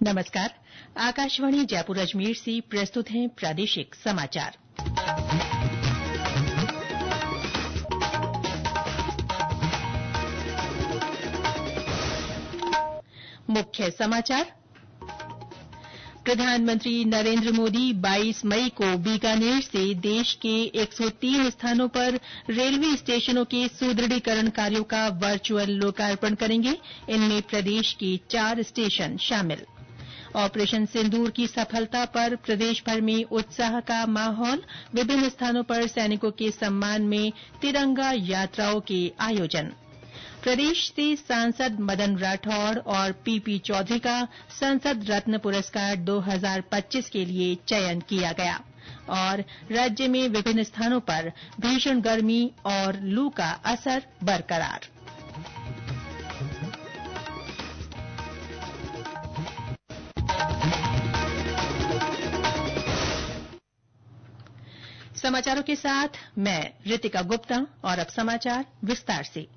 नमस्कार। आकाशवाणी जयपुर अजमेर से प्रस्तुत हैं प्रादेशिक समाचार। मुख्य समाचार। प्रधानमंत्री नरेंद्र मोदी 22 मई को बीकानेर से देश के 103 स्थानों पर रेलवे स्टेशनों के सुदृढ़ीकरण कार्यों का वर्चुअल लोकार्पण करेंगे। इनमें प्रदेश के 4 स्टेशन शामिल। ऑपरेशन सिंदूर की सफलता पर प्रदेश भर में उत्साह का माहौल। विभिन्न स्थानों पर सैनिकों के सम्मान में तिरंगा यात्राओं के आयोजन। प्रदेश से सांसद मदन राठौड़ और पीपी चौधरी का संसद रत्न पुरस्कार 2025 के लिए चयन किया गया। और राज्य में विभिन्न स्थानों पर भीषण गर्मी और लू का असर बरकरार। समाचारों के साथ मैं रितिका गुप्ता। और अब समाचार विस्तार से।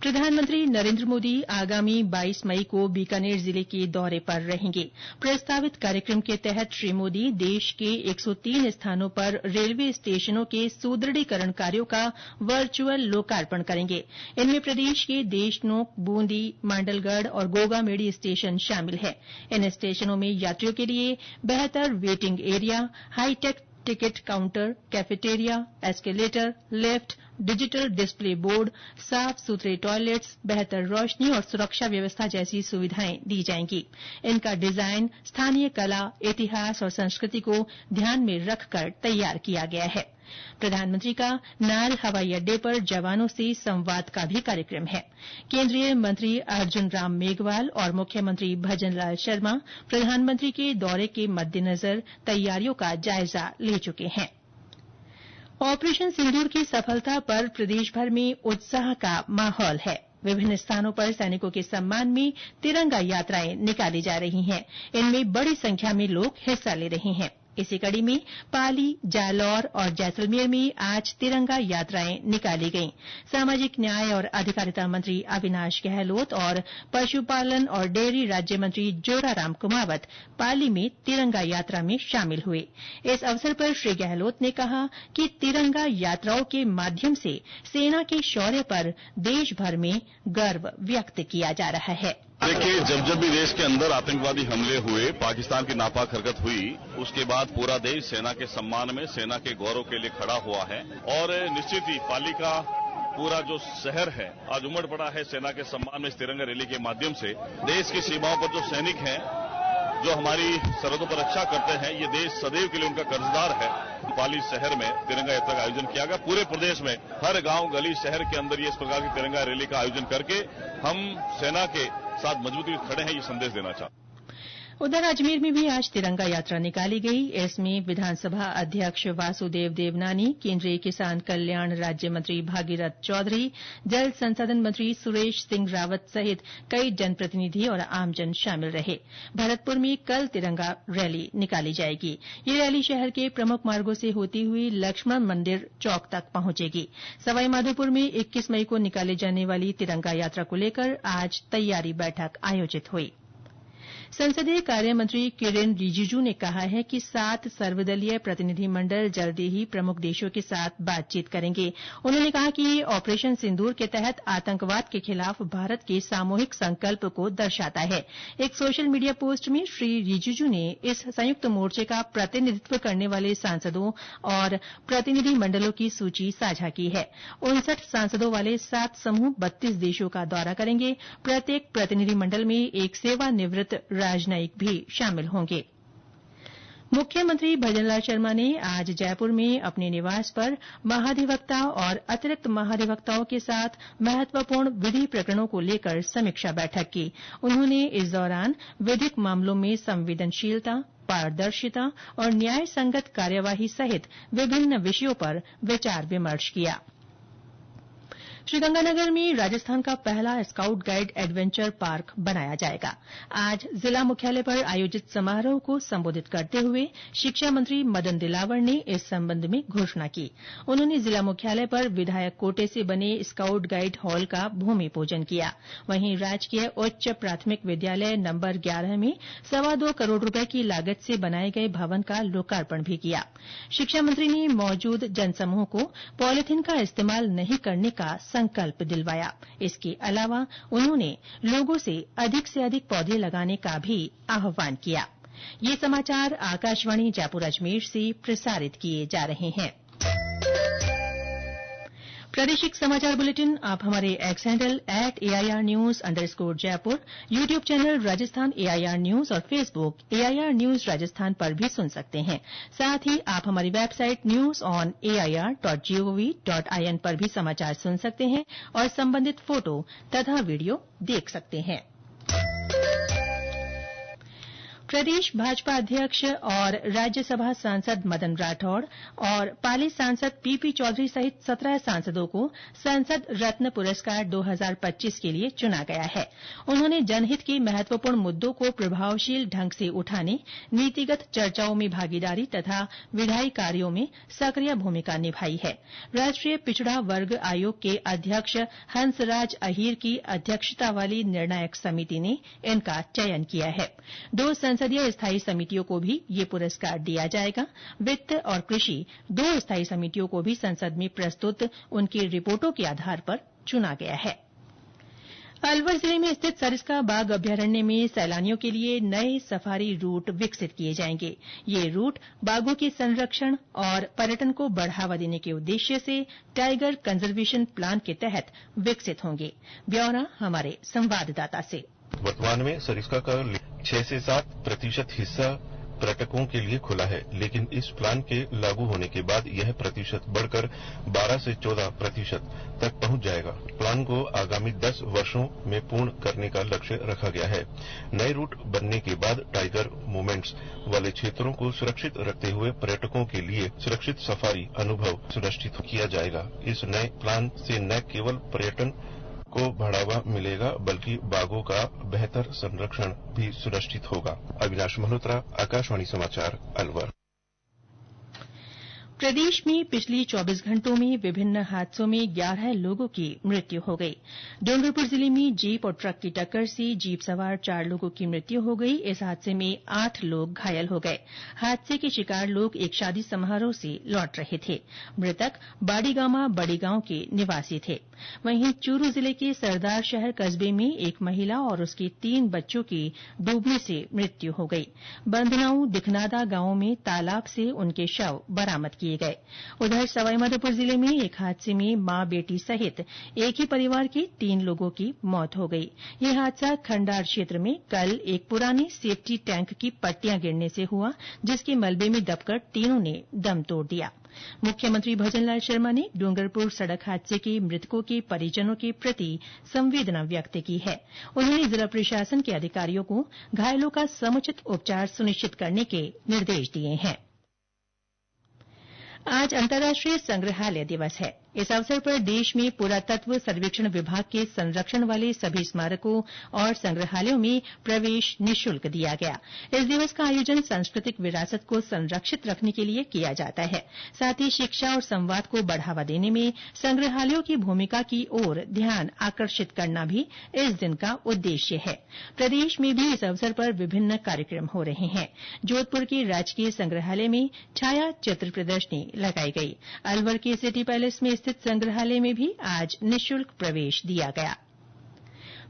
प्रधानमंत्री नरेंद्र मोदी आगामी 22 मई को बीकानेर जिले के दौरे पर रहेंगे। प्रस्तावित कार्यक्रम के तहत श्री मोदी देश के 103 स्थानों पर रेलवे स्टेशनों के सुदृढ़ीकरण कार्यों का वर्चुअल लोकार्पण करेंगे। इनमें प्रदेश के देशनोक, बूंदी, मांडलगढ़ और गोगामेड़ी स्टेशन शामिल हैं। इन स्टेशनों में यात्रियों के लिए बेहतर waiting area, hi tech ticket counter, cafeteria, escalator, lift, digital display board, साफ सुथरे टॉयलेट्स, बेहतर रोशनी और सुरक्षा व्यवस्था जैसी सुविधाएं दी जाएंगी। इनका डिजाइन स्थानीय कला, इतिहास और संस्कृति को ध्यान में रखकर तैयार किया गया है। प्रधानमंत्री का नाल हवाई अड्डे पर जवानों से संवाद का भी कार्यक्रम है। केंद्रीय मंत्री अर्जुन राम मेघवाल और मुख्यमंत्री भजन लाल शर्मा प्रधानमंत्री के दौरे के मद्देनजर तैयारियों का जायजा ले चुके हैं। ऑपरेशन सिंदूर की सफलता पर प्रदेशभर में उत्साह का माहौल है। विभिन्न स्थानों पर सैनिकों के सम्मान में तिरंगा यात्राएं निकाली जा रही हैं। इनमें बड़ी संख्या में लोग हिस्सा ले रहे हैं। इसी कड़ी में पाली, जालौर और जैसलमेर में आज तिरंगा यात्राएं निकाली गईं। सामाजिक न्याय और अधिकारिता मंत्री अविनाश गहलोत और पशुपालन और डेयरी राज्य मंत्री जोराराम कुमावत पाली में तिरंगा यात्रा में शामिल हुए। इस अवसर पर श्री गहलोत ने कहा कि तिरंगा यात्राओं के माध्यम से सेना के शौर्य पर देशभर में गर्व व्यक्त किया जा रहा है। देखिए, जब भी देश के अंदर आतंकवादी हमले हुए, पाकिस्तान की नापाक हरकत हुई, उसके बाद पूरा देश सेना के सम्मान में, सेना के गौरव के लिए खड़ा हुआ है। और निश्चित ही पाली का पूरा जो शहर है आज उमड़ पड़ा है सेना के सम्मान में इस तिरंगा रैली के माध्यम से। देश की सीमाओं पर जो सैनिक हैं, जो हमारी सरहदों पर रक्षा करते हैं, ये देश सदैव के लिए उनका कर्जदार है। पाली शहर में तिरंगा यात्रा का आयोजन किया गया। पूरे प्रदेश में हर गांव, गली, शहर के अंदर ये इस प्रकार की तिरंगा रैली का आयोजन करके हम सेना के साथ मजबूती से खड़े हैं, ये संदेश देना चाहते हैं। उधर अजमेर में भी आज तिरंगा यात्रा निकाली गई। इसमें विधानसभा अध्यक्ष वासुदेव देवनानी, केंद्रीय किसान कल्याण राज्य मंत्री भागीरथ चौधरी, जल संसाधन मंत्री सुरेश सिंह रावत सहित कई जनप्रतिनिधि और आमजन शामिल रहे। भरतपुर में कल तिरंगा रैली निकाली जाएगी। ये रैली शहर के प्रमुख मार्गों से होती हुई लक्ष्मण मंदिर चौक तक पहुंचेगी। सवाईमाधोपुर में 21 मई को निकाली जाने वाली तिरंगा यात्रा को लेकर आज तैयारी बैठक आयोजित हुई। संसदीय कार्य मंत्री किरेन रिजिजू ने कहा है कि 7 सर्वदलीय प्रतिनिधिमंडल जल्दी ही प्रमुख देशों के साथ बातचीत करेंगे। उन्होंने कहा कि ये ऑपरेशन सिंदूर के तहत आतंकवाद के खिलाफ भारत के सामूहिक संकल्प को दर्शाता है। एक सोशल मीडिया पोस्ट में श्री रिजिजू ने इस संयुक्त मोर्चे का प्रतिनिधित्व करने वाले सांसदों और प्रतिनिधिमंडलों की सूची साझा की है। 59 सांसदों वाले 7 समूह 32 देशों का दौरा करेंगे। प्रत्येक प्रतिनिधिमंडल में एक सेवानिवृत्त राजनयिक भी शामिल होंगे। मुख्यमंत्री भजनलाल शर्मा ने आज जयपुर में अपने निवास पर महाधिवक्ता और अतिरिक्त महाधिवक्ताओं के साथ महत्वपूर्ण विधि प्रकरणों को लेकर समीक्षा बैठक की। उन्होंने इस दौरान विधिक मामलों में संवेदनशीलता, पारदर्शिता और न्याय संगत कार्यवाही सहित विभिन्न विषयों पर विचार विमर्श किया। श्रीगंगानगर में राजस्थान का पहला स्काउट गाइड एडवेंचर पार्क बनाया जाएगा। आज जिला मुख्यालय पर आयोजित समारोह को संबोधित करते हुए शिक्षा मंत्री मदन दिलावर ने इस संबंध में घोषणा की। उन्होंने जिला मुख्यालय पर विधायक कोटे से बने स्काउट गाइड हॉल का भूमि पूजन किया। वहीं राजकीय उच्च प्राथमिक विद्यालय नंबर 11 में 2.25 करोड़ रुपए की लागत से बनाए गए भवन का लोकार्पण भी किया। शिक्षा मंत्री ने मौजूद जनसमूह को पॉलिथीन का इस्तेमाल नहीं करने का संकल्प दिलवाया। इसके अलावा उन्होंने लोगों से अधिक पौधे लगाने का भी आह्वान किया। ये समाचार आकाशवाणी जयपुर अजमेर से प्रसारित किए जा रहे हैं। प्रादेशिक समाचार बुलेटिन आप हमारे एक्स हैंडल @AIRnews_जयपुर, YouTube channel Rajasthan AIR news और फेसबुक AIR न्यूज राजस्थान पर भी सुन सकते हैं। साथ ही आप हमारी वेबसाइट newsonair.gov.in पर भी समाचार सुन सकते हैं और संबंधित फोटो तथा वीडियो देख सकते हैं। प्रदेश भाजपा अध्यक्ष और राज्यसभा सांसद मदन राठौड़ और पाली सांसद पीपी चौधरी सहित 17 सांसदों को संसद रत्न पुरस्कार 2025 के लिए चुना गया है। उन्होंने जनहित के महत्वपूर्ण मुद्दों को प्रभावशील ढंग से उठाने, नीतिगत चर्चाओं में भागीदारी तथा विधायी कार्यों में सक्रिय भूमिका निभाई है। राष्ट्रीय पिछड़ा वर्ग आयोग के अध्यक्ष हंसराज अहीर की अध्यक्षता वाली निर्णायक समिति ने इनका चयन किया है। 2 संसदीय स्थायी समितियों को भी ये पुरस्कार दिया जाएगा। वित्त और कृषि 2 स्थायी समितियों को भी संसद में प्रस्तुत उनकी रिपोर्टों के आधार पर चुना गया है। अलवर जिले में स्थित सरिस्का बाघ अभ्यारण्य में सैलानियों के लिए नए सफारी रूट विकसित किए जाएंगे। ये रूट बाघों के संरक्षण और पर्यटन को बढ़ावा देने के उद्देश्य से टाइगर कंजर्वेशन प्लान के तहत विकसित होंगे। ब्यौरा हमारे संवाददाता से। वर्तमान में सरिस्का का 6 से 7% हिस्सा पर्यटकों के लिए खुला है, लेकिन इस प्लान के लागू होने के बाद यह प्रतिशत बढ़कर 12 से 14% तक पहुंच जाएगा। प्लान को आगामी 10 वर्षों में पूर्ण करने का लक्ष्य रखा गया है। नए रूट बनने के बाद टाइगर मूवमेंट्स वाले क्षेत्रों को सुरक्षित रखते हुए पर्यटकों के लिए सुरक्षित सफारी अनुभव सुनिश्चित किया जाएगा। इस नए प्लान से न केवल पर्यटन को बढ़ावा मिलेगा बल्कि बाघों का बेहतर संरक्षण भी सुनिश्चित होगा। अविनाश मल्होत्रा, आकाशवाणी समाचार, अलवर। प्रदेश में पिछले 24 घंटों में विभिन्न हादसों में 11 लोगों की मृत्यु हो गई। डूंगरपुर जिले में जीप और ट्रक की टक्कर से जीप सवार 4 लोगों की मृत्यु हो गई। इस हादसे में 8 लोग घायल हो गए। हादसे के शिकार लोग एक शादी समारोह से लौट रहे थे। मृतक बाड़ीगामा बड़ी गांव के निवासी थे। वहीं चूरू जिले के सरदार शहर कस्बे में एक महिला और उसके 3 बच्चों की डूबने से मृत्यु हो गई। बंधनाऊ दिखनादा गांव में तालाब से उनके शव बरामद किए गए। उधर सवाईमाधोपुर जिले में एक हादसे में मां बेटी सहित एक ही परिवार के 3 लोगों की मौत हो गई। यह हादसा खंडार क्षेत्र में कल एक पुराने सेफ्टी टैंक की पट्टियां गिरने से हुआ, जिसके मलबे में दबकर तीनों ने दम तोड़ दिया। मुख्यमंत्री भजनलाल शर्मा ने डूंगरपुर सड़क हादसे के मृतकों के परिजनों के प्रति संवेदना व्यक्त की है। उन्होंने जिला प्रशासन के अधिकारियों को घायलों का समुचित उपचार सुनिश्चित करने के निर्देश दिए हैं। आज अंतर्राष्ट्रीय संग्रहालय दिवस है। इस अवसर पर देश में पुरातत्व सर्वेक्षण विभाग के संरक्षण वाले सभी स्मारकों और संग्रहालयों में प्रवेश निःशुल्क दिया गया। इस दिवस का आयोजन सांस्कृतिक विरासत को संरक्षित रखने के लिए किया जाता है। साथ ही शिक्षा और संवाद को बढ़ावा देने में संग्रहालयों की भूमिका की ओर ध्यान आकर्षित करना भी इस दिन का उद्देश्य है। प्रदेश में भी इस अवसर पर विभिन्न कार्यक्रम हो रहे हैं। जोधपुर के राजकीय संग्रहालय में छाया चित्र प्रदर्शनी लगाई गई। अलवर के सिटी पैलेस में स्थित संग्रहालय में भी आज निःशुल्क प्रवेश दिया गया।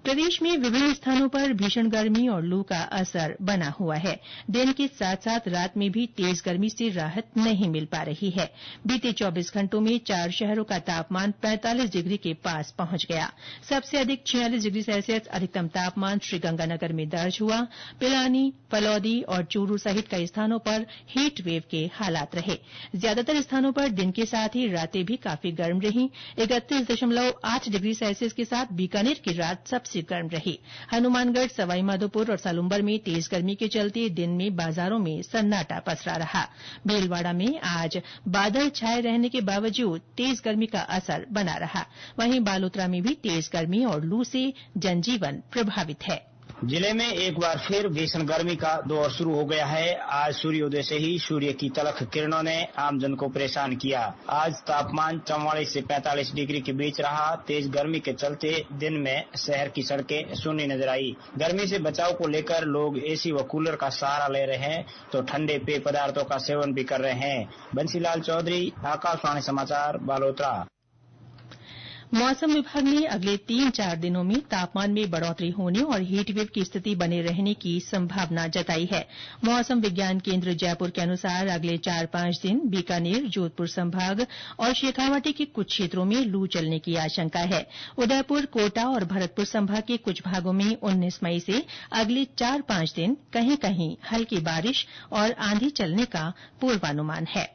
प्रदेश में विभिन्न स्थानों पर भीषण गर्मी और लू का असर बना हुआ है। दिन के साथ साथ रात में भी तेज गर्मी से राहत नहीं मिल पा रही है। बीते 24 घंटों में 4 शहरों का तापमान 45 डिग्री के पास पहुंच गया। सबसे अधिक 46 डिग्री सेल्सियस अधिकतम तापमान श्रीगंगानगर में दर्ज हुआ। पिलानी, फलौदी और चूरू सहित कई स्थानों पर हीट वेव के हालात रहे। ज्यादातर स्थानों पर दिन के साथ ही रातें भी काफी गर्म रही। 31.8 डिग्री सेल्सियस के साथ बीकानेर की रात सबसे सबसे गर्म रही। हनुमानगढ़, सवाईमाधोपुर और सालुम्बर में तेज गर्मी के चलते दिन में बाजारों में सन्नाटा पसरा रहा। भीलवाड़ा में आज बादल छाये रहने के बावजूद तेज गर्मी का असर बना रहा। वहीं बालोतरा में भी तेज गर्मी और लू से जनजीवन प्रभावित है। जिले में एक बार फिर भीषण गर्मी का दौर शुरू हो गया है। आज सूर्योदय से ही सूर्य की तलख किरणों ने आमजन को परेशान किया। आज तापमान 44 से 45 डिग्री के बीच रहा। तेज गर्मी के चलते दिन में शहर की सड़कें सूनी नजर आई। गर्मी से बचाव को लेकर लोग एसी व कूलर का सहारा ले रहे हैं तो ठंडे पेय पदार्थों का सेवन भी कर रहे हैं। बंसीलाल चौधरी, आकाशवाणी समाचार, बालोतरा। मौसम विभाग ने अगले 3-4 दिनों में तापमान में बढ़ोतरी होने और हीटवेव की स्थिति बने रहने की संभावना जताई है। मौसम विज्ञान केंद्र जयपुर के अनुसार अगले 4-5 दिन बीकानेर, जोधपुर संभाग और शेखावाटी के कुछ क्षेत्रों में लू चलने की आशंका है। उदयपुर, कोटा और भरतपुर संभाग के कुछ भागों में 19 मई से अगले 4-5 दिन कहीं कहीं हल्की बारिश और आंधी चलने का पूर्वानुमान है।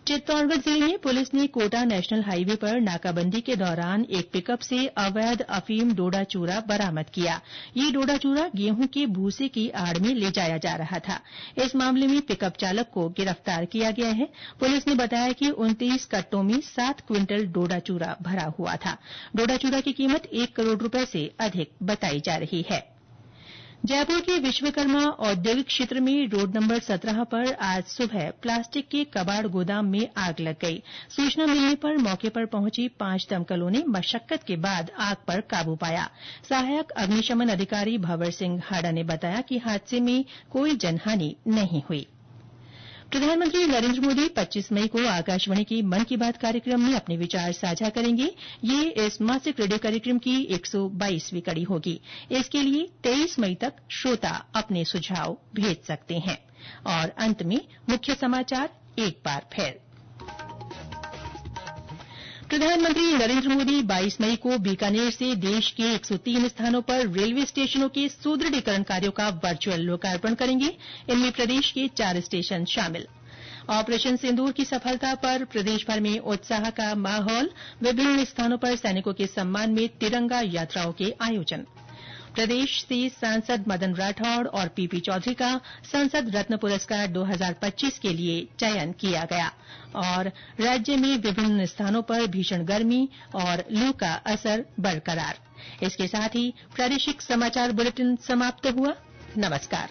चित्तौड़गढ़ जिले में पुलिस ने कोटा नेशनल हाईवे पर नाकाबंदी के दौरान एक पिकअप से अवैध अफीम डोडा चूरा बरामद किया। ये डोडा चूरा गेहूं के भूसे की आड़ में ले जाया जा रहा था। इस मामले में पिकअप चालक को गिरफ्तार किया गया है। पुलिस ने बताया कि 29 कट्टों में 7 क्विंटल डोडा चूरा भरा हुआ था। डोडा चूरा की कीमत 1 करोड़ रुपए से अधिक बताई जा रही है। जयपुर के विश्वकर्मा औद्योगिक क्षेत्र में रोड नंबर 17 पर आज सुबह प्लास्टिक के कबाड़ गोदाम में आग लग गई। सूचना मिलने पर मौके पर पहुंची 5 दमकलों ने मशक्कत के बाद आग पर काबू पाया। सहायक अग्निशमन अधिकारी भंवर सिंह हाड़ा ने बताया कि हादसे में कोई जनहानि नहीं हुई। प्रधानमंत्री नरेंद्र मोदी 25 मई को आकाशवाणी की मन की बात कार्यक्रम में अपने विचार साझा करेंगे। ये इस मासिक रेडियो कार्यक्रम की 122वीं कड़ी होगी। इसके लिए 23 मई तक श्रोता अपने सुझाव भेज सकते हैं। और अंत में मुख्य समाचार एक बार फिर। प्रधानमंत्री नरेंद्र मोदी 22 मई को बीकानेर से देश के 103 स्थानों पर रेलवे स्टेशनों के सुदृढ़ीकरण कार्यों का वर्चुअल लोकार्पण करेंगे। इनमें प्रदेश के 4 स्टेशन शामिल। ऑपरेशन सिंदूर की सफलता पर प्रदेशभर में उत्साह का माहौल। विभिन्न स्थानों पर सैनिकों के सम्मान में तिरंगा यात्राओं के आयोजन। प्रदेश से सांसद मदन राठौड़ और पीपी चौधरी का संसद रत्न पुरस्कार 2025 के लिए चयन किया गया। और राज्य में विभिन्न स्थानों पर भीषण गर्मी और लू का असर बरकरार। इसके साथ ही प्रादेशिक समाचार बुलेटिन समाप्त हुआ। नमस्कार।